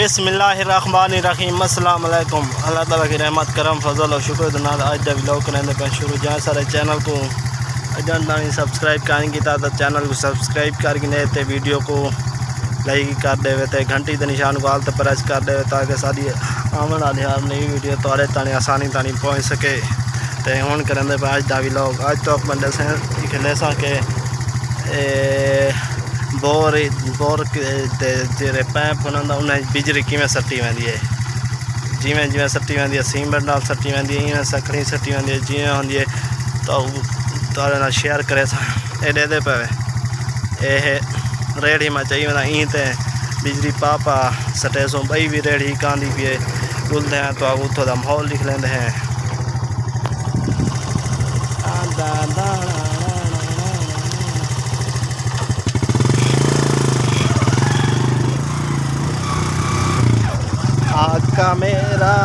बिस्मिल्लाहिर्रहमानिर्रहीम अस्सलाम वालेकुम। अल्लाह ताला की रहमत करम फजल और शुक्र दुना आज दा व्लॉग करने पे शुरू जहाँ सारे चैनल को अजन तानी सब्सक्राइब करेंगे तो चैनल को सब्सक्राइब करके ते वीडियो को लाइक कर देवे ते घंटी के निशान को आल प्रेस कर देवे ताकि सारी आने वाली हर नई वीडियो थोड़े तानी आसानी तानी पहुँच सके। तो हूँ करेंगे अज का व्लॉग अज तो बंदे से दिखले के बोर जे पैप होना उन्हें बिजली किमें सट्टी वेंदी है जिमें जिमें सट्टी वेंदी है सीमेंट नाल सट्टी वेंदी है इवें सकड़ी सट्टी वेंदी है जिमें होंदी है तो तारे नाल शेयर करे एडे दे पे रेड़ी में चाहिए वेंदा ई ते बिजली पापा सटे सो बई भी रेड़ी कांदी पिए डुलते हैं तो उतो दा माहौल लिख लेंदे हैं। आका मेरा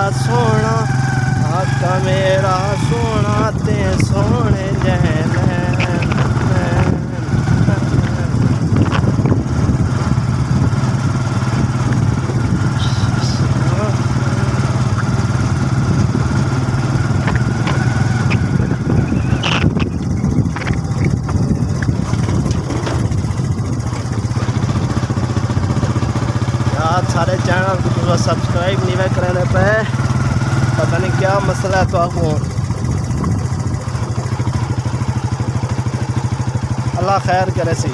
सोना ते सोने जैन सारे चैनल को सब्सक्राइब नहीं वे करने पे पता नहीं क्या मसला है। तो आपको अल्लाह खैर करे सी।